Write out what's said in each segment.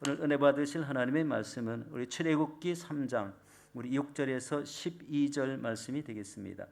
오늘 은혜 받으실 하나님의 말씀은 우리 출애굽기 3장 우리 6절에서 12절 말씀이 되겠습니다.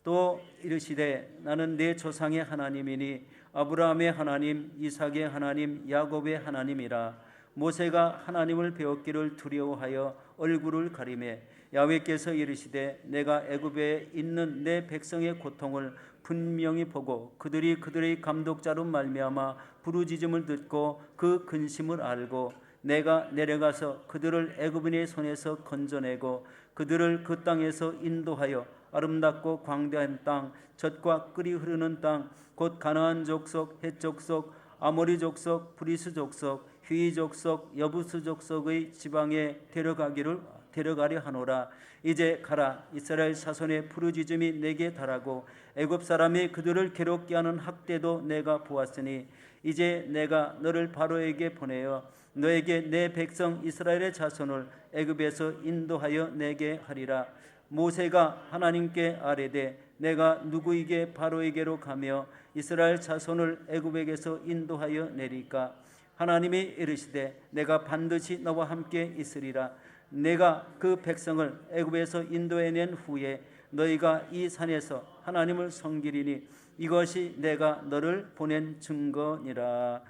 또 이르시되 나는 내 조상의 하나님이니 아브라함의 하나님, 이삭의 하나님, 야곱의 하나님이라. 모세가 하나님을 배웠기를 두려워하여 얼굴을 가리매 야훼께서 이르시되 내가 애굽에 있는 내 백성의 고통을 분명히 보고 그들이 그들의 감독자로 말미암아 부르짖음을 듣고 그 근심을 알고 내가 내려가서 그들을 애굽인의 손에서 건져내고 그들을 그 땅에서 인도하여 아름답고 광대한 땅, 젖과 꿀이 흐르는 땅, 곧 가나안 족속, 헷 족속, 아모리 족속, 브리스 족속, 휘 족속, 여부스 족속의 지방에 데려가려 하노라. 이제 가라. 이스라엘 자손의 부르짖음이 내게 달하고 애굽 사람이 그들을 괴롭게 하는 학대도 내가 보았으니 이제 내가 너를 바로에게 보내어 너에게 내 백성 이스라엘의 자손을 애굽에서 인도하여 내게 하리라. 모세가 하나님께 아뢰되 내가 누구에게 바로에게로 가며 이스라엘 자손을 애굽에게서 인도하여 내리까? 하나님이 이르시되 내가 반드시 너와 함께 있으리라. 내가 그 백성을 애굽에서 인도해낸 후에 너희가 이 산에서 하나님을 섬기리니 이것이 내가 너를 보낸 증거니라.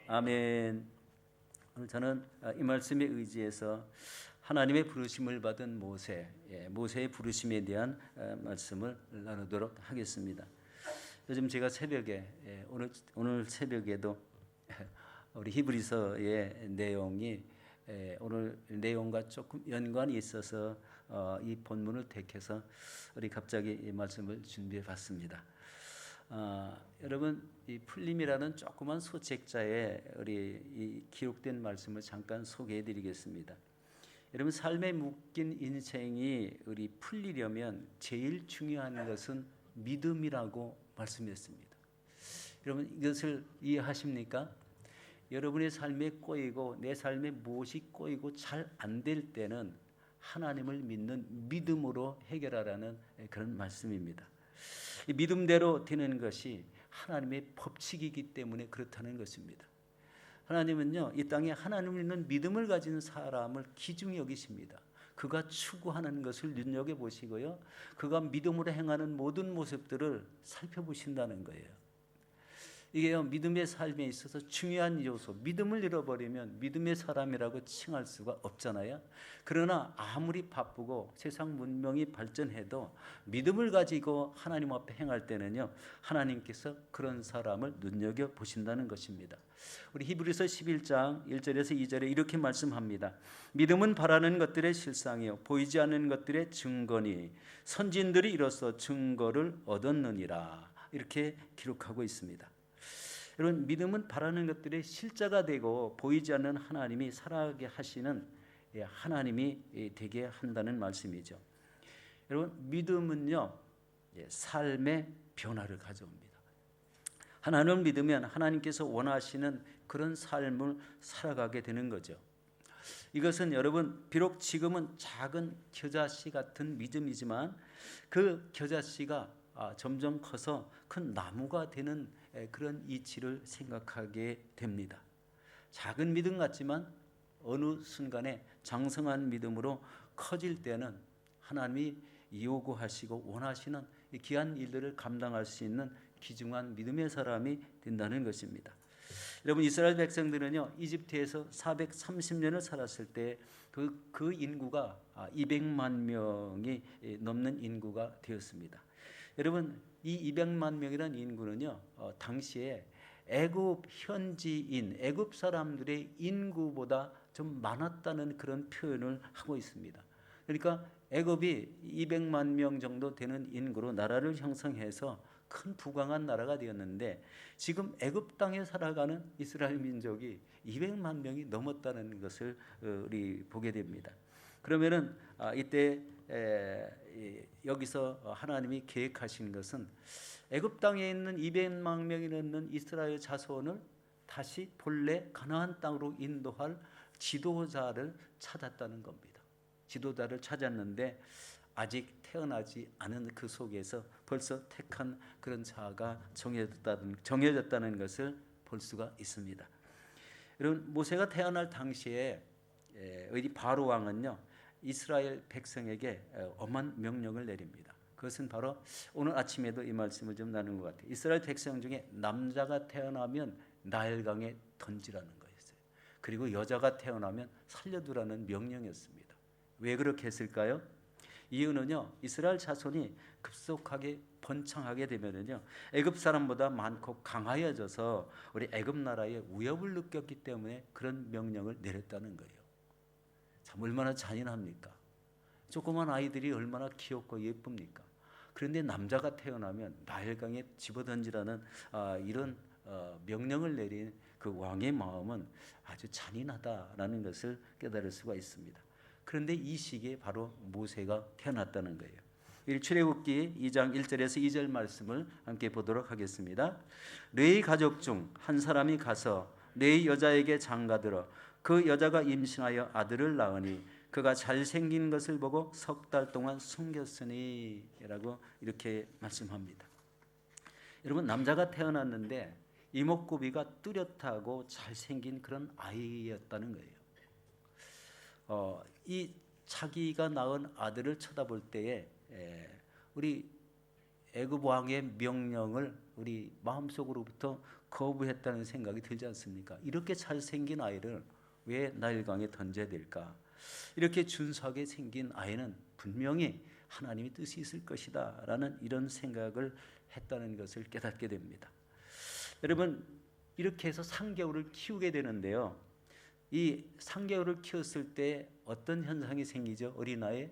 아멘. 오늘 저는 이 말씀에 의지해서 하나님의 부르심을 받은 모세의 부르심에 대한 말씀을 나누도록 하겠습니다. 요즘 제가 새벽에 오늘 새벽에도 우리 히브리서의 내용이 오늘 내용과 조금 연관이 있어서 이 본문을 택해서 우리 갑자기 이 말씀을 준비해 봤습니다. 여러분 이 풀림이라는 조그만 소책자에 우리 이 기록된 말씀을 잠깐 소개해 드리겠습니다. 여러분 삶에 묶인 인생이 우리 풀리려면 제일 중요한 것은 믿음이라고 말씀했습니다. 여러분 이것을 이해하십니까? 여러분의 삶에 꼬이고 내 삶에 무엇이 꼬이고 잘 안 될 때는 하나님을 믿는 믿음으로 해결하라는 그런 말씀입니다. 이 믿음대로 되는 것이 하나님의 법칙이기 때문에 그렇다는 것입니다. 하나님은요 이 땅에 하나님을 믿는 믿음을 가진 사람을 귀중히 여기십니다. 그가 추구하는 것을 눈여겨보시고요 그가 믿음으로 행하는 모든 모습들을 살펴보신다는 거예요. 이게요 믿음의 삶에 있어서 중요한 요소. 믿음을 잃어버리면 믿음의 사람이라고 칭할 수가 없잖아요. 그러나 아무리 바쁘고 세상 문명이 발전해도 믿음을 가지고 하나님 앞에 행할 때는요 하나님께서 그런 사람을 눈여겨보신다는 것입니다. 우리 히브리서 11장 1절에서 2절에 이렇게 말씀합니다. 믿음은 바라는 것들의 실상이요 보이지 않는 것들의 증거니 선진들이 이로써 증거를 얻었느니라. 이렇게 기록하고 있습니다. 여러분 믿음은 바라는 것들의 실자가 되고 보이지 않는 하나님이 살아가게 하시는 하나님이 되게 한다는 말씀이죠. 여러분 믿음은요 삶의 변화를 가져옵니다. 하나님을 믿으면 하나님께서 원하시는 그런 삶을 살아가게 되는 거죠. 이것은 여러분 비록 지금은 작은 겨자씨 같은 믿음이지만 그 겨자씨가 점점 커서 큰 나무가 되는 그런 이치를 생각하게 됩니다. 작은 믿음 같지만 어느 순간에 장성한 믿음으로 커질 때는 하나님이 요구하시고 원하시는 귀한 일들을 감당할 수 있는 귀중한 믿음의 사람이 된다는 것입니다. 여러분 이스라엘 백성들은요 이집트에서 430년을 살았을 때 그 인구가 200만 명이 넘는 인구가 되었습니다. 여러분 이 200만 명이라는 인구는요 당시에 애굽 현지인 애굽 사람들의 인구보다 좀 많았다는 그런 표현을 하고 있습니다. 그러니까 애굽이 200만 명 정도 되는 인구로 나라를 형성해서 큰 부강한 나라가 되었는데 지금 애굽 땅에 살아가는 이스라엘 민족이 200만 명이 넘었다는 것을 우리 보게 됩니다. 그러면은 이때 여기서 하나님이 계획하신 것은 애굽 땅에 있는 200만 명이 넘는 이스라엘 자손을 다시 본래 가나안 땅으로 인도할 지도자를 찾았다는 겁니다. 지도자를 찾았는데 아직 태어나지 않은 그 속에서 벌써 택한 그런 자가 정해졌다는 것을 볼 수가 있습니다. 여러분, 모세가 태어날 당시에 어디 바로 왕은요 이스라엘 백성에게 엄한 명령을 내립니다. 그것은 바로 오늘 아침에도 이 말씀을 좀 나눈 것 같아요. 이스라엘 백성 중에 남자가 태어나면 나일강에 던지라는 거였어요. 그리고 여자가 태어나면 살려두라는 명령이었습니다. 왜 그렇게 했을까요? 이유는요, 이스라엘 자손이 급속하게 번창하게 되면은요, 애굽 사람보다 많고 강하여져서 우리 애굽 나라에 위협을 느꼈기 때문에 그런 명령을 내렸다는 거예요. 참 얼마나 잔인합니까? 조그만 아이들이 얼마나 귀엽고 예쁩니까? 그런데 남자가 태어나면 나일강에 집어던지라는 이런 명령을 내린 그 왕의 마음은 아주 잔인하다라는 것을 깨달을 수가 있습니다. 그런데 이 시기에 바로 모세가 태어났다는 거예요. 출애굽기 2장 1절에서 2절 말씀을 함께 보도록 하겠습니다. 너희 가족 중 한 사람이 가서 너희 여자에게 장가들어 그 여자가 임신하여 아들을 낳으니 그가 잘생긴 것을 보고 석 달 동안 숨겼으니 라고 이렇게 말씀합니다. 여러분, 남자가 태어났는데 이목구비가 뚜렷하고 잘생긴 그런 아이였다는 거예요. 이 자기가 낳은 아들을 쳐다볼 때에 우리 애굽 왕의 명령을 우리 마음속으로부터 거부했다는 생각이 들지 않습니까? 이렇게 잘생긴 아이를 왜 나일강에 던져야 될까? 이렇게 준수하게 생긴 아이는 분명히 하나님의 뜻이 있을 것이다 라는 이런 생각을 했다는 것을 깨닫게 됩니다. 여러분, 이렇게 해서 3개월을 키우게 되는데요, 이 3개월을 키웠을 때 어떤 현상이 생기죠? 어린아이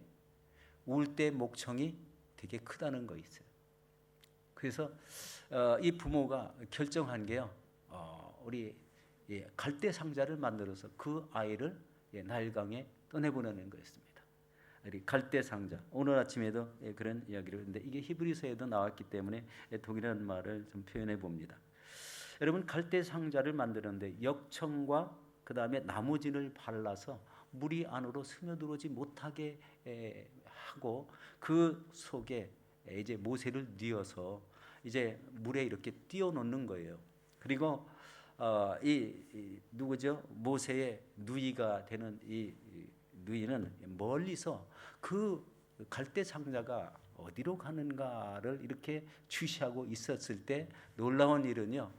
울 때 목청이 되게 크다는 거 있어요. 그래서 이 부모가 결정한 게요, 우리 갈대 상자를 만들어서 그 아이를 나일강에 떠내보내는 거였습니다. 갈대 상자. 오늘 아침에도 그런 이야기를 했는데 이게 히브리서에도 나왔기 때문에 동일한 말을 좀 표현해 봅니다. 여러분, 갈대 상자를 만드는데 역청과 그 다음에 나무진을 발라서 물이 안으로 스며들어오지 못하게 하고 그 속에 이제 모세를 뉘어서 이제 물에 이렇게 띄워놓는 거예요. 그리고 이 누구죠? 모세의 누이가 되는 이 누이는 멀리서 그 갈대 상자가 어디로 가는가를 이렇게 주시하고 있었을 때 놀라운 일은요,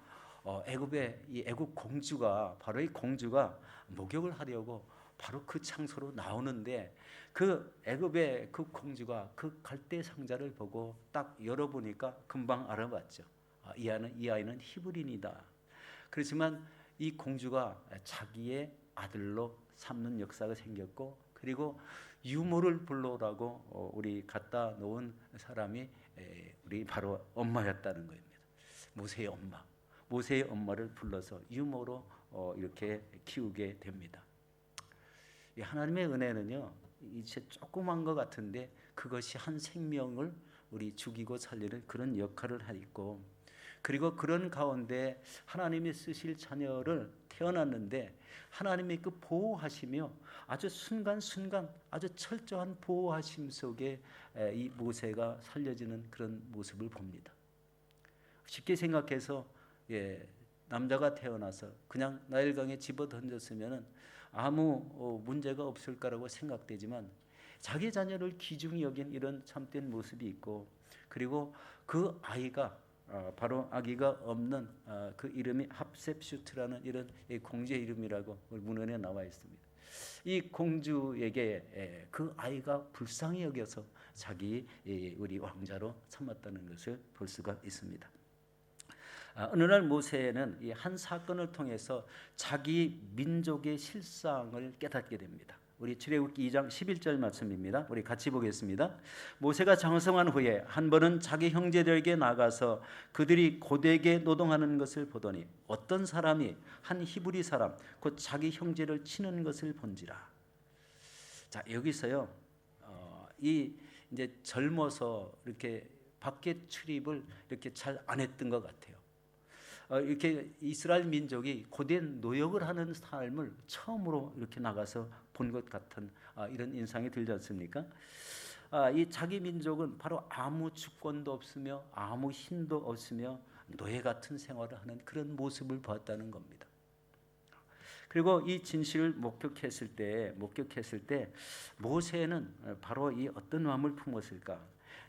애굽의 이 애굽 공주가 바로 이 공주가 목욕을 하려고 바로 그 창소로 나오는데 그 애굽의 그 공주가 그 갈대 상자를 보고 딱 열어보니까 금방 알아봤죠. 이 아이는 히브리인이다. 그렇지만 이 공주가 자기의 아들로 삼는 역사가 생겼고, 그리고 유모를 불러오라고 우리 갖다 놓은 사람이 우리 바로 엄마였다는 겁니다. 모세의 엄마. 모세의 엄마를 불러서 유모로 이렇게 키우게 됩니다. 하나님의 은혜는요, 이제 조그만 것 같은데 그것이 한 생명을 우리 죽이고 살리는 그런 역할을 하고, 그리고 그런 가운데 하나님이 쓰실 자녀를 태어났는데 하나님이 그 보호하시며 아주 순간순간 아주 철저한 보호하심 속에 이 모세가 살려지는 그런 모습을 봅니다. 쉽게 생각해서 남자가 태어나서 그냥 나일강에 집어 던졌으면 아무 문제가 없을 거라고 생각되지만 자기 자녀를 귀중히 여긴 이런 참된 모습이 있고, 그리고 그 아이가 바로 아기가 없는 그 이름이 합셉슈트라는 이런 공주의 이름이라고 문헌에 나와 있습니다. 이 공주에게 그 아이가 불쌍히 여겨서 자기 우리 왕자로 삼았다는 것을 볼 수가 있습니다. 어느 날 모세는 이 한 사건을 통해서 자기 민족의 실상을 깨닫게 됩니다. 우리 출애굽기 2장 11절 말씀입니다. 우리 같이 보겠습니다. 모세가 장성한 후에 한 번은 자기 형제들에게 나가서 그들이 고되게 노동하는 것을 보더니 어떤 사람이 한 히브리 사람 곧 자기 형제를 치는 것을 본지라. 자, 여기서요, 이 이제 젊어서 이렇게 밖에 출입을 이렇게 잘 안 했던 것 같아요. 이렇게 이스라엘 민족이 고된 노역을 하는 삶을 처음으로 이렇게 나가서 본 것 같은 이런 인상이 들지 않습니까? 이 자기 민족은 바로 아무 주권도 없으며 아무 힘도 없으며 노예 같은 생활을 하는 그런 모습을 보았다는 겁니다. 그리고 이 진실을 목격했을 때 모세는 바로 이 어떤 마음을 품었을까?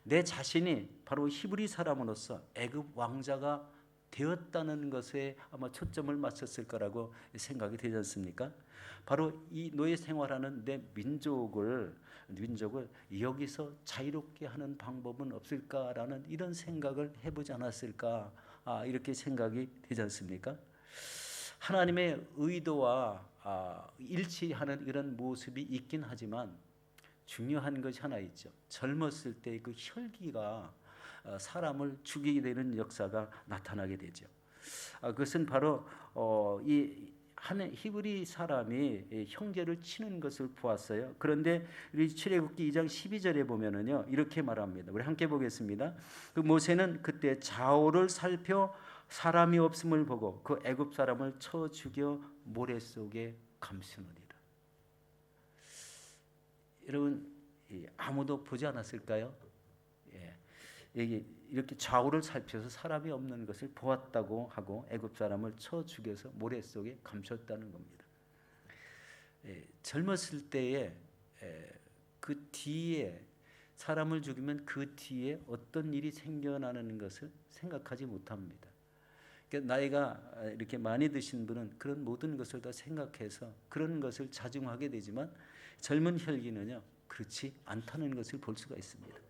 내 자신이 바로 히브리 사람으로서 애굽 왕자가 되었다는 것에 아마 초점을 맞췄을 거라고 생각이 되지 않습니까? 바로 이 노예 생활하는 내 민족을 여기서 자유롭게 하는 방법은 없을까라는 이런 생각을 해보지 않았을까, 이렇게 생각이 되지 않습니까? 하나님의 의도와 일치하는 이런 모습이 있긴 하지만 중요한 것이 하나 있죠. 젊었을 때 그 혈기가 사람을 죽이게 되는 역사가 나타나게 되죠. 그것은 바로 이 한 히브리 사람이 형제를 치는 것을 보았어요. 그런데 우리 출애굽기 2장 12절에 보면은요, 이렇게 말합니다. 우리 함께 보겠습니다. 그 모세는 그때 좌우를 살펴 사람이 없음을 보고 그 애굽 사람을 쳐 죽여 모래 속에 감추느니라. 여러분, 아무도 보지 않았을까요? 여기 이렇게 좌우를 살펴서 사람이 없는 것을 보았다고 하고 애굽 사람을 쳐 죽여서 모래 속에 감췄다는 겁니다. 젊었을 때에 그 뒤에 사람을 죽이면 그 뒤에 어떤 일이 생겨나는 것을 생각하지 못합니다. 그러니까 나이가 이렇게 많이 드신 분은 그런 모든 것을 다 생각해서 그런 것을 자중하게 되지만 젊은 혈기는요, 그렇지 않다는 것을 볼 수가 있습니다.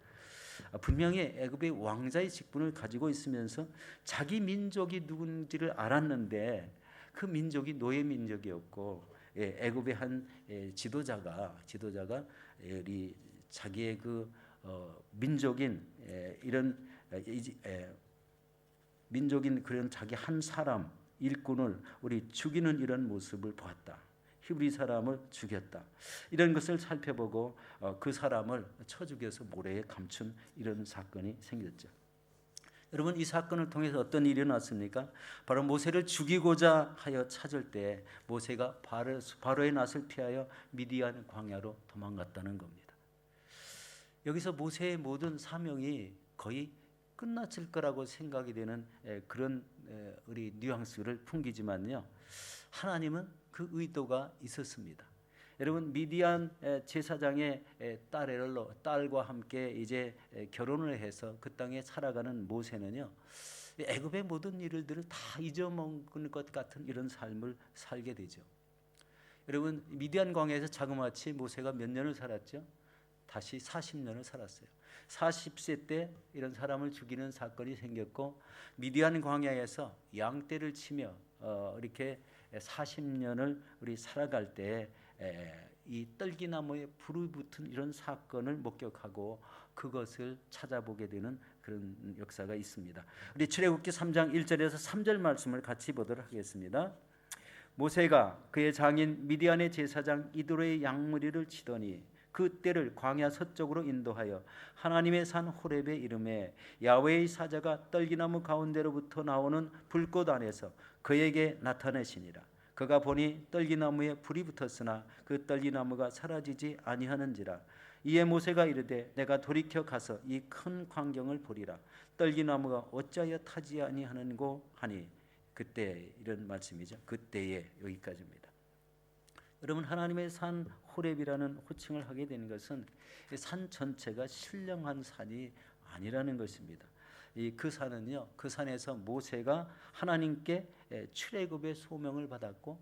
분명히 애굽의 왕자의 직분을 가지고 있으면서 자기 민족이 누군지를 알았는데 그 민족이 노예 민족이었고, 애굽의 한 지도자가 우리 자기의 그 민족인 이런 민족인 그런 자기 한 사람 일꾼을 우리 죽이는 이런 모습을 보았다. 히브리 사람을 죽였다. 이런 것을 살펴보고 그 사람을 쳐 죽여서 모래에 감춘 이런 사건이 생겼죠. 여러분, 이 사건을 통해서 어떤 일이 일어났습니까? 바로 모세를 죽이고자 하여 찾을 때 모세가 바로의 낯을 피하여 미디안 광야로 도망갔다는 겁니다. 여기서 모세의 모든 사명이 거의 끝났을 거라고 생각이 되는 그런 우리 뉘앙스를 풍기지만요, 하나님은 그 의도가 있었습니다. 여러분, 미디안 제사장의 딸과 함께 이제 결혼을 해서 그 땅에 살아가는 모세는요, 애굽의 모든 일들을 다 잊어먹은 것 같은 이런 삶을 살게 되죠. 여러분, 미디안 광야에서 자그마치 모세가 몇 년을 살았죠? 다시 40년을 살았어요. 40세 때 이런 사람을 죽이는 사건이 생겼고, 미디안 광야에서 양떼를 치며 이렇게 40년을 우리 살아갈 때 이 떨기나무에 불이 붙은 이런 사건을 목격하고 그것을 찾아보게 되는 그런 역사가 있습니다. 우리 출애굽기 3장 1절에서 3절 말씀을 같이 보도록 하겠습니다. 모세가 그의 장인 미디안의 제사장 이드로의 양무리를 치더니 그 떼를 광야 서쪽으로 인도하여 하나님의 산 호렙에 이르매 야훼의 사자가 떨기나무 가운데로부터 나오는 불꽃 안에서 그에게 나타내시니라. 그가 보니 떨기나무에 불이 붙었으나 그 떨기나무가 사라지지 아니하는지라. 이에 모세가 이르되 내가 돌이켜 가서 이 큰 광경을 보리라. 떨기나무가 어찌하여 타지 아니하는고 하니, 그때 이런 말씀이죠. 그때에, 여기까지입니다. 여러분, 하나님의 산 호렙이라는 호칭을 하게 된 것은 산 전체가 신령한 산이 아니라는 것입니다. 그 산은요, 그 산에서 모세가 하나님께 출애굽의 소명을 받았고,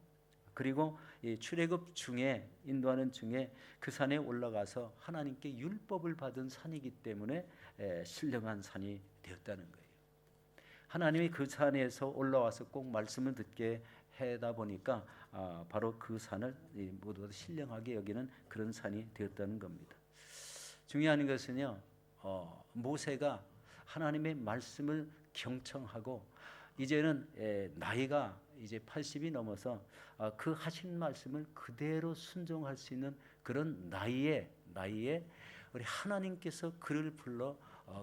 그리고 출애굽 중에 인도하는 중에 그 산에 올라가서 하나님께 율법을 받은 산이기 때문에 신령한 산이 되었다는 거예요. 하나님이 그 산에서 올라와서 꼭 말씀을 듣게 해다 보니까 바로 그 산을 모두 신령하게 여기는 그런 산이 되었다는 겁니다. 중요한 것은요, 모세가 하나님의 말씀을 경청하고 이제는 나이가 이제 80이 넘어서 그 하신 말씀을 그대로 순종할 수 있는 그런 나이에 우리 하나님께서 그를 불러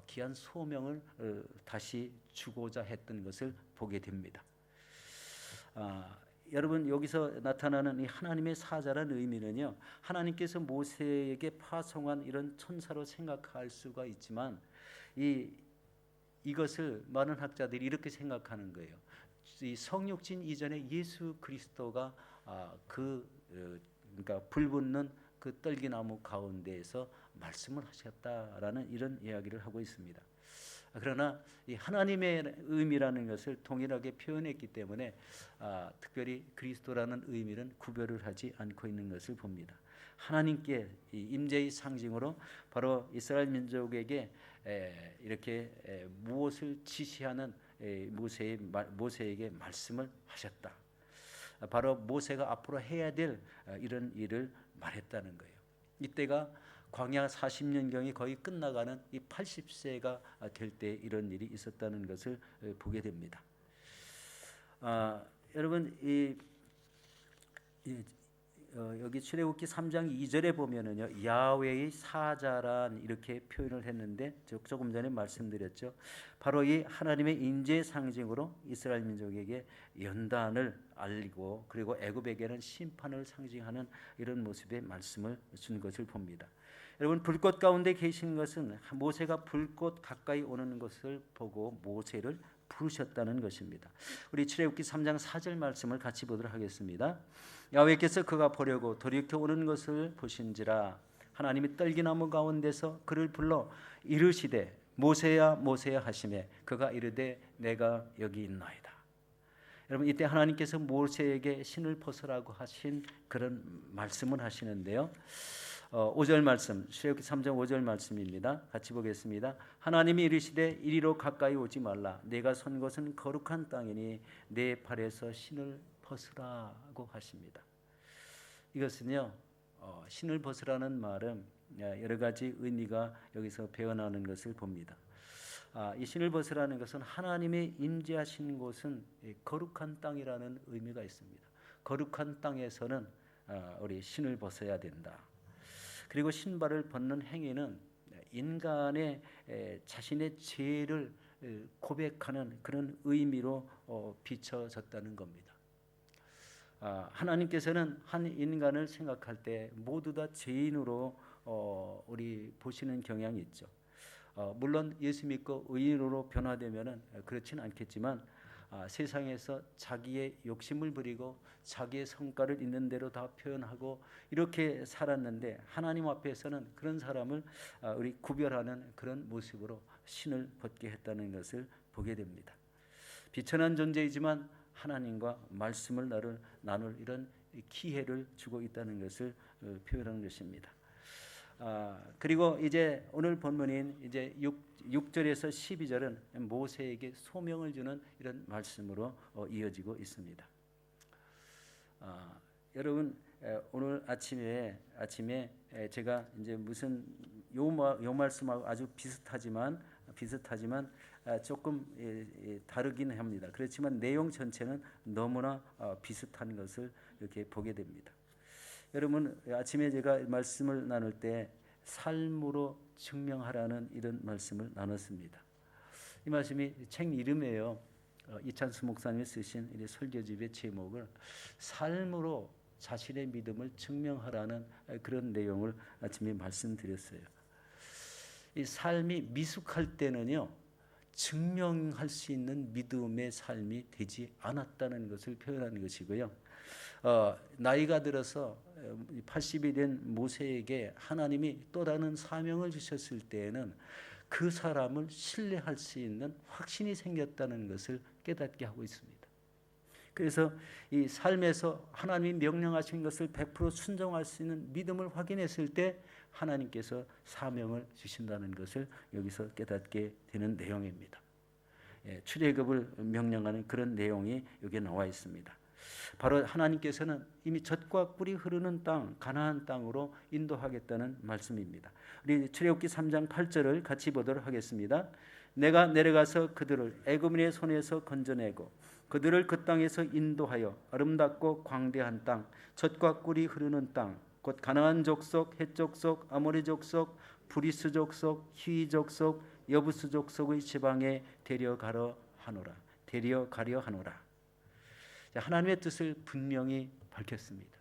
귀한 소명을 다시 주고자 했던 것을 보게 됩니다. 여러분, 여기서 나타나는 이 하나님의 사자라는 의미는요, 하나님께서 모세에게 파송한 이런 천사로 생각할 수가 있지만 이것을 많은 학자들이 이렇게 생각하는 거예요. 이 성육신 이전에 예수 그리스도가 그러니까 불 붙는 그 떨기나무 가운데에서 말씀을 하셨다라는 이런 이야기를 하고 있습니다. 그러나 이 하나님의 의미라는 것을 동일하게 표현했기 때문에 특별히 그리스도라는 의미는 구별을 하지 않고 있는 것을 봅니다. 하나님께 임재의 상징으로 바로 이스라엘 민족에게 이렇게 무엇을 지시하는 모세에게 말씀을 하셨다. 바로 모세가 앞으로 해야 될 이런 일을 말했다는 거예요. 이때가 광야 40년경이 거의 끝나가는 이 80세가 될 때 이런 일이 있었다는 것을 보게 됩니다. 여러분 여기 출애굽기 3장 2절에 보면은요, 야훼의 사자란 이렇게 표현을 했는데 조금 전에 말씀드렸죠. 바로 이 하나님의 인재 상징으로 이스라엘 민족에게 연단을 알리고 그리고 애굽에게는 심판을 상징하는 이런 모습의 말씀을 준 것을 봅니다. 여러분 불꽃 가운데 계신 것은 모세가 불꽃 가까이 오는 것을 보고 모세를 부르셨다는 것입니다. 우리 출애굽기 3장 4절 말씀을 같이 보도록 하겠습니다. 야훼께서 그가 보려고 돌이켜 오는 것을 보신지라 하나님이 떨기나무 가운데서 그를 불러 이르시되 모세야 모세야 하시매 그가 이르되 내가 여기 있나이다. 여러분 이때 하나님께서 모세에게 신을 벗으라고 하신 그런 말씀을 하시는데요. 5절 말씀, 출애굽기 3장 5절 말씀입니다. 같이 보겠습니다. 하나님이 이르시되 이리로 가까이 오지 말라. 내가 선 곳은 거룩한 땅이니 내 발에서 신을 벗으라고 하십니다. 이것은요, 신을 벗으라는 말은 여러 가지 의미가 여기서 배어나는 것을 봅니다. 이 신을 벗으라는 것은 하나님의 임재하신 곳은 거룩한 땅이라는 의미가 있습니다. 거룩한 땅에서는 우리 신을 벗어야 된다. 그리고 신발을 벗는 행위는 인간의 자신의 죄를 고백하는 그런 의미로 비춰졌다는 겁니다. 하나님께서는 한 인간을 생각할 때 모두 다 죄인으로 우리 보시는 경향이 있죠. 물론 예수 믿고 의인으로 변화되면은 그렇지는 않겠지만 세상에서 자기의 욕심을 부리고 자기의 성과를 있는 대로 다 표현하고 이렇게 살았는데 하나님 앞에서는 그런 사람을 우리 구별하는 그런 모습으로 신을 벗게 했다는 것을 보게 됩니다. 비천한 존재이지만 하나님과 말씀을 나눌 이런 기회를 주고 있다는 것을 표현하는 것입니다. 그리고 이제 오늘 본문인 이제 6절에서 12절은 모세에게 소명을 주는 이런 말씀으로 이어지고 있습니다. 여러분 오늘 아침에 제가 이제 무슨 요 말씀하고 아주 비슷하지만 조금 다르긴 합니다. 그렇지만 내용 전체는 너무나 비슷한 것을 이렇게 보게 됩니다. 여러분 아침에 제가 말씀을 나눌 때 삶으로 증명하라는 이런 말씀을 나눴습니다. 이 말씀이 책 이름이에요. 이찬수 목사님이 쓰신 이 설교집의 제목을 삶으로 자신의 믿음을 증명하라는 그런 내용을 아침에 말씀드렸어요. 이 삶이 미숙할 때는요, 증명할 수 있는 믿음의 삶이 되지 않았다는 것을 표현하는 것이고요. 나이가 들어서 80이 된 모세에게 하나님이 또 다른 사명을 주셨을 때에는 그 사람을 신뢰할 수 있는 확신이 생겼다는 것을 깨닫게 하고 있습니다. 그래서 이 삶에서 하나님이 명령하신 것을 100% 순종할 수 있는 믿음을 확인했을 때 하나님께서 사명을 주신다는 것을 여기서 깨닫게 되는 내용입니다. 출애굽을 명령하는 그런 내용이 여기에 나와 있습니다. 바로 하나님께서는 이미 젖과 꿀이 흐르는 땅, 가나안 땅으로 인도하겠다는 말씀입니다. 우리 출애굽기 3장 8절을 같이 보도록 하겠습니다. 내가 내려가서 그들을 애굽인의 손에서 건져내고 그들을 그 땅에서 인도하여 아름답고 광대한 땅, 젖과 꿀이 흐르는 땅, 곧 가나안 족속, 헷 족속, 아모리 족속, 브리스 족속, 히위 족속, 여부스 족속의 지방에 데려가려 하노라. 하나님의 뜻을 분명히 밝혔습니다.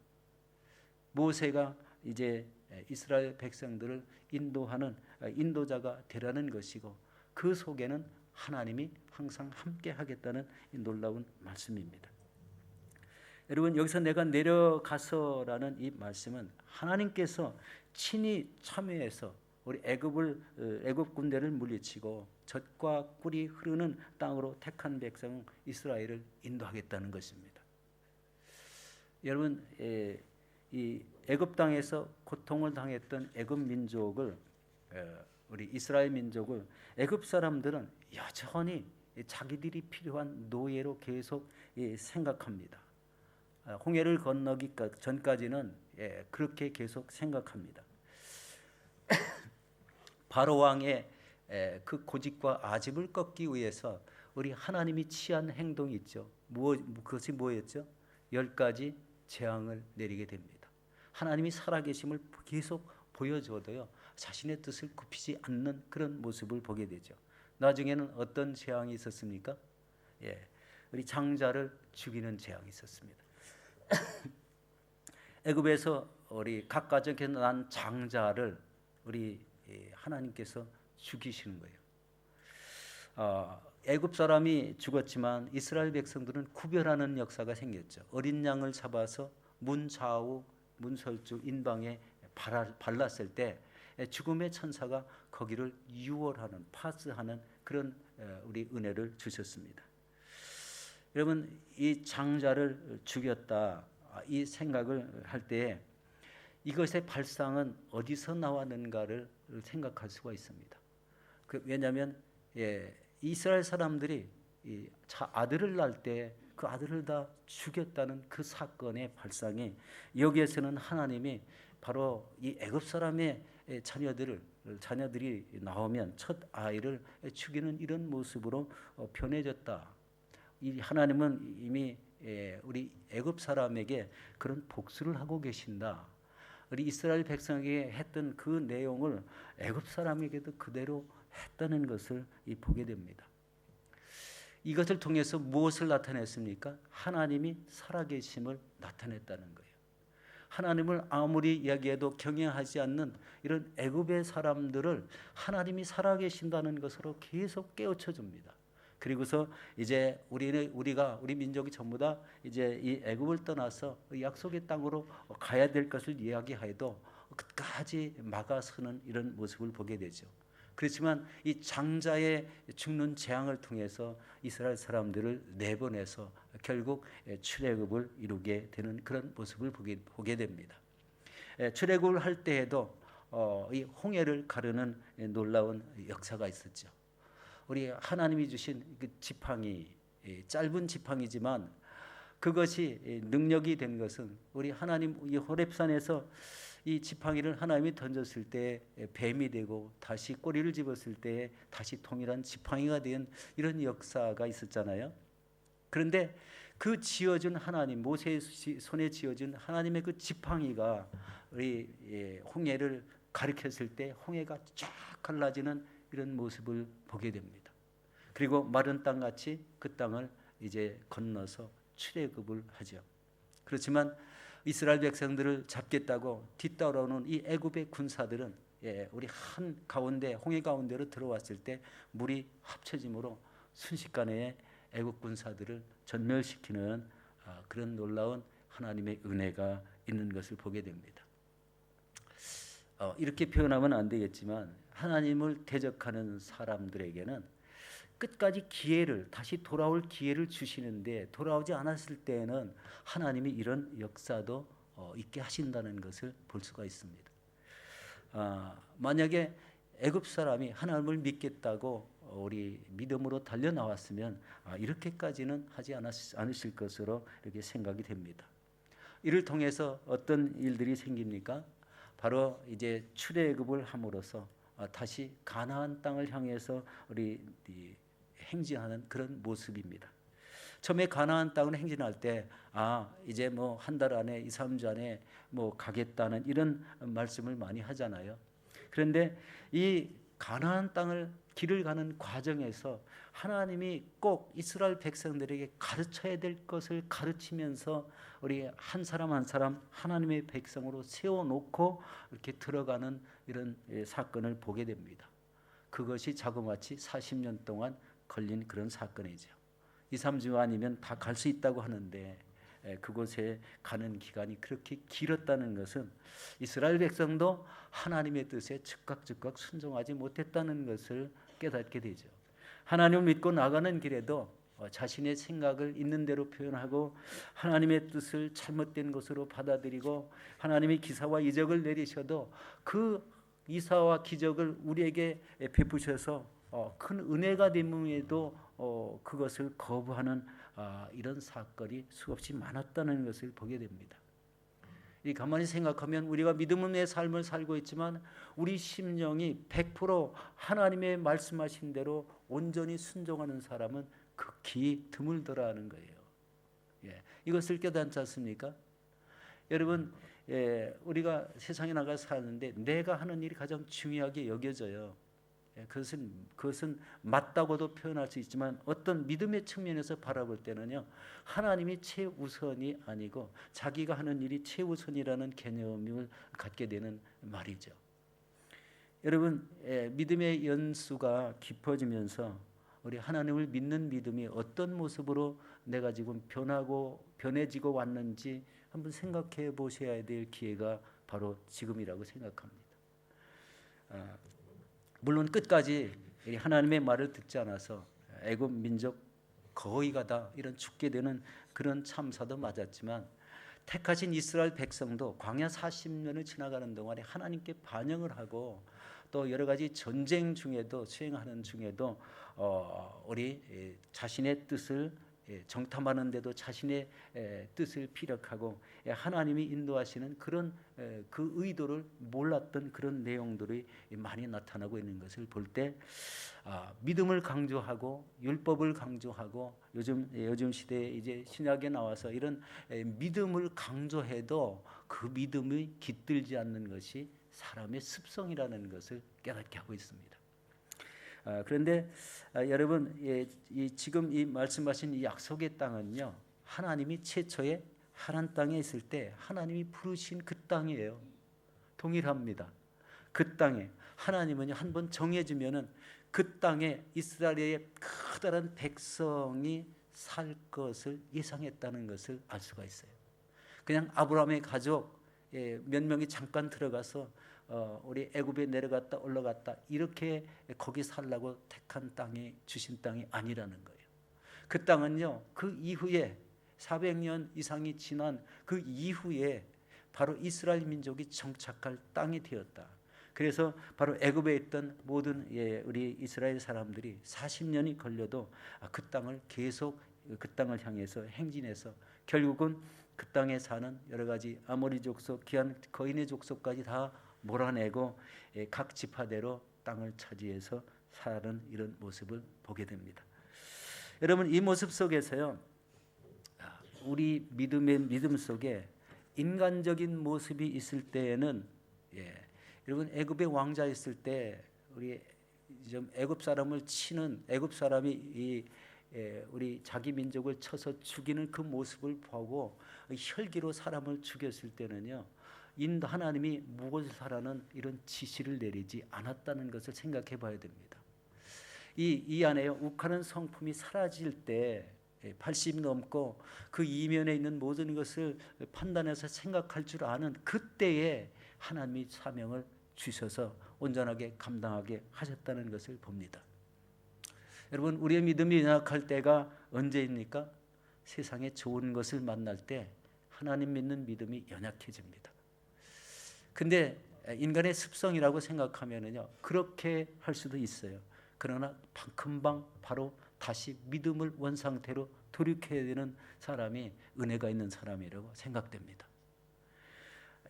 모세가 이제 이스라엘 백성들을 인도하는 인도자가 되라는 것이고 그 속에는 하나님이 항상 함께 하겠다는 놀라운 말씀입니다. 여러분 여기서 내가 내려가서라는 이 말씀은 하나님께서 친히 참여해서 우리 애굽 군대를 물리치고 젖과 꿀이 흐르는 땅으로 택한 백성 이스라엘을 인도하겠다는 것입니다. 여러분 이 애굽 땅에서 고통을 당했던 애굽 민족을 우리 이스라엘 민족을 애굽 사람들은 여전히 자기들이 필요한 노예로 계속 생각합니다. 홍해를 건너기 전까지는 그렇게 계속 생각합니다. 바로 왕의 그 고집과 아집을 꺾기 위해서 우리 하나님이 취한 행동이 있죠. 그것이 뭐였죠? 10가지 재앙을 내리게 됩니다. 하나님이 살아계심을 계속 보여줘도요, 자신의 뜻을 굽히지 않는 그런 모습을 보게 되죠. 나중에는 어떤 재앙이 있었습니까? 우리 장자를 죽이는 재앙이 있었습니다. 애굽에서 우리 각 가정에 난 장자를 우리 하나님께서 죽이시는 거예요. 애굽 사람이 죽었지만 이스라엘 백성들은 구별하는 역사가 생겼죠. 어린 양을 잡아서 문 좌우 문설주 인방에 발랐을 때 죽음의 천사가 거기를 유월하는 파스하는 그런 우리 은혜를 주셨습니다. 여러분 이 장자를 죽였다 이 생각을 할 때에 이것의 발상은 어디서 나왔는가를 생각할 수가 있습니다. 왜냐하면 이스라엘 사람들이 아들을 낳을 때 그 아들을 다 죽였다는 그 사건의 발상이 여기에서는 하나님이 바로 이 애굽 사람의 자녀들이 나오면 첫 아이를 죽이는 이런 모습으로 변해졌다. 이 하나님은 이미 우리 애굽 사람에게 그런 복수를 하고 계신다. 우리 이스라엘 백성에게 했던 그 내용을 애굽 사람에게도 그대로 했다는 것을 보게 됩니다. 이것을 통해서 무엇을 나타냈습니까? 하나님이 살아계심을 나타냈다는 거예요. 하나님을 아무리 이야기해도 경외하지 않는 이런 애굽의 사람들을 하나님이 살아계신다는 것으로 계속 깨우쳐 줍니다. 그리고서 이제 우리 민족이 전부 다 이제 이 애굽을 떠나서 약속의 땅으로 가야 될 것을 이야기해도 끝까지 막아서는 이런 모습을 보게 되죠. 그렇지만 이 장자의 죽는 재앙을 통해서 이스라엘 사람들을 내보내서 결국 출애굽을 이루게 되는 그런 모습을 보게 됩니다. 출애굽을 할 때에도 이 홍해를 가르는 놀라운 역사가 있었죠. 우리 하나님이 주신 그 지팡이, 짧은 지팡이지만 그것이 능력이 된 것은 우리 하나님 이 호렙산에서 이 지팡이를 하나님이 던졌을 때 뱀이 되고 다시 꼬리를 집었을 때 다시 통일한 지팡이가 된 이런 역사가 있었잖아요. 그런데 그 지어준 하나님, 모세의 손에 지어준 하나님의 그 지팡이가 우리 홍해를 가리켰을 때 홍해가 쫙 갈라지는 이런 모습을 보게 됩니다. 그리고 마른 땅같이 그 땅을 이제 건너서 출애굽을 하죠. 그렇지만 이스라엘 백성들을 잡겠다고 뒤따라오는 이 애굽의 군사들은 우리 한 가운데 홍해 가운데로 들어왔을 때 물이 합쳐짐으로 순식간에 애굽 군사들을 전멸시키는 그런 놀라운 하나님의 은혜가 있는 것을 보게 됩니다. 이렇게 표현하면 안 되겠지만 하나님을 대적하는 사람들에게는 끝까지 다시 돌아올 기회를 주시는데 돌아오지 않았을 때에는 하나님이 이런 역사도 있게 하신다는 것을 볼 수가 있습니다. 만약에 애굽 사람이 하나님을 믿겠다고 우리 믿음으로 달려 나왔으면 이렇게까지는 하지 않으실 것으로 이렇게 생각이 됩니다. 이를 통해서 어떤 일들이 생깁니까? 바로 이제 출애굽을 함으로써 다시 가나안 땅을 향해서 우리 행진하는 그런 모습입니다. 처음에 가나안 땅을 행진할 때 이제 뭐 한 달 안에 2, 3주 안에 뭐 가겠다는 이런 말씀을 많이 하잖아요. 그런데 이 가나안 땅을 길을 가는 과정에서 하나님이 꼭 이스라엘 백성들에게 가르쳐야 될 것을 가르치면서 우리 한 사람 한 사람 하나님의 백성으로 세워놓고 이렇게 들어가는 이런 사건을 보게 됩니다. 그것이 자그마치 40년 동안 걸린 그런 사건이죠. 2, 3주 아니면 다 갈 수 있다고 하는데 그곳에 가는 기간이 그렇게 길었다는 것은 이스라엘 백성도 하나님의 뜻에 즉각 순종하지 못했다는 것을 깨닫게 되죠. 하나님을 믿고 나가는 길에도 자신의 생각을 있는 대로 표현하고 하나님의 뜻을 잘못된 것으로 받아들이고 하나님의 기사와 이적을 내리셔도 그 이사와 기적을 우리에게 베푸셔서 큰 은혜가 됨에도 그것을 거부하는 이런 사건이 수없이 많았다는 것을 보게 됩니다. 이 가만히 생각하면 우리가 믿음의 삶을 살고 있지만 우리 심령이 100% 하나님의 말씀하신 대로 온전히 순종하는 사람은 극히 드물더라는 거예요. 이것을 깨닫지 않습니까? 여러분, 우리가 세상에 나가 사는데 내가 하는 일이 가장 중요하게 여겨져요. 그것은 맞다고도 표현할 수 있지만 어떤 믿음의 측면에서 바라볼 때는요, 하나님이 최우선이 아니고 자기가 하는 일이 최우선이라는 개념을 갖게 되는 말이죠. 여러분, 믿음의 연수가 깊어지면서 우리 하나님을 믿는 믿음이 어떤 모습으로 내가 지금 변해지고 왔는지 한번 생각해 보셔야 될 기회가 바로 지금이라고 생각합니다. 물론 끝까지 하나님의 말을 듣지 않아서 애굽 민족 거의가 다 이런 죽게 되는 그런 참사도 맞았지만 택하신 이스라엘 백성도 광야 40년을 지나가는 동안에 하나님께 반영을 하고 또 여러 가지 전쟁 중에도 수행하는 중에도 우리 자신의 뜻을 정탐하는데도 자신의 뜻을 피력하고 하나님이 인도하시는 그런 그 의도를 몰랐던 그런 내용들이 많이 나타나고 있는 것을 볼 때 믿음을 강조하고 율법을 강조하고 요즘 시대에 이제 신약에 나와서 이런 믿음을 강조해도 그 믿음이 깃들지 않는 것이 사람의 습성이라는 것을 깨닫게 하고 있습니다. 그런데 여러분, 지금 이 말씀하신 이 약속의 땅은요, 하나님이 최초에 하란 땅에 있을 때 하나님이 부르신 그 땅이에요. 동일합니다. 그 땅에 하나님은 한번 정해지면은 그 땅에 이스라엘의 커다란 백성이 살 것을 예상했다는 것을 알 수가 있어요. 그냥 아브라함의 가족 몇 명이 잠깐 들어가서 우리 애굽에 내려갔다 올라갔다 이렇게 거기 살라고 택한 땅이 주신 땅이 아니라는 거예요. 그 땅은요, 그 이후에 400년 이상이 지난 그 이후에 바로 이스라엘 민족이 정착할 땅이 되었다. 그래서 바로 애굽에 있던 모든 우리 이스라엘 사람들이 40년이 걸려도 그 땅을 계속 그 땅을 향해서 행진해서 결국은 그 땅에 사는 여러 가지 아모리 족속, 기한 거인의 족속까지 다 몰아내고 각 지파대로 땅을 차지해서 사는 이런 모습을 보게 됩니다. 여러분, 이 모습 속에서요, 우리 믿음 속에 인간적인 모습이 있을 때에는 여러분, 애굽의 왕자 있을 때 우리 좀 애굽 사람을 치는 애굽 사람이 우리 자기 민족을 쳐서 죽이는 그 모습을 보고 혈기로 사람을 죽였을 때는요, 하나님이 무엇을 하라는 이런 지시를 내리지 않았다는 것을 생각해 봐야 됩니다. 이 안에 욱하는 성품이 사라질 때 80 넘고 그 이면에 있는 모든 것을 판단해서 생각할 줄 아는 그때에 하나님이 사명을 주셔서 온전하게 감당하게 하셨다는 것을 봅니다. 여러분, 우리의 믿음이 연약할 때가 언제입니까? 세상에 좋은 것을 만날 때 하나님 믿는 믿음이 연약해집니다. 근데 인간의 습성이라고 생각하면은요, 그렇게 할 수도 있어요. 그러나 금방 바로 다시 믿음을 원상태로 돌이켜야 되는 사람이 은혜가 있는 사람이라고 생각됩니다.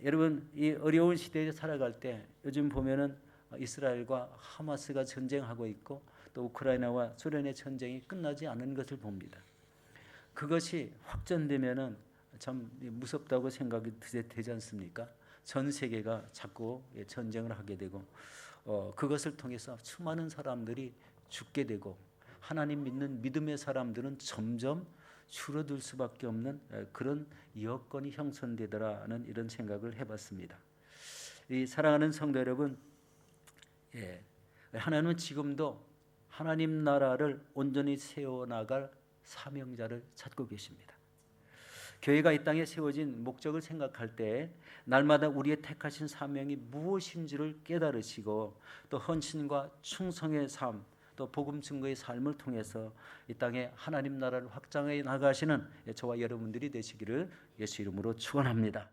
여러분, 이 어려운 시대에 살아갈 때 요즘 보면은 이스라엘과 하마스가 전쟁하고 있고 또 우크라이나와 소련의 전쟁이 끝나지 않은 것을 봅니다. 그것이 확전되면은 참 무섭다고 생각이 되지 않습니까? 전 세계가 자꾸 전쟁을 하게 되고 그것을 통해서 수많은 사람들이 죽게 되고 하나님 믿는 믿음의 사람들은 점점 줄어들 수밖에 없는 그런 여건이 형성되더라는 이런 생각을 해봤습니다. 이 사랑하는 성도 여러분, 하나님은 지금도 하나님 나라를 온전히 세워나갈 사명자를 찾고 계십니다. 교회가 이 땅에 세워진 목적을 생각할 때 날마다 우리의 택하신 사명이 무엇인지를 깨달으시고 또 헌신과 충성의 삶, 또 복음 증거의 삶을 통해서 이 땅에 하나님 나라를 확장해 나가시는 저와 여러분들이 되시기를 예수 이름으로 축원합니다.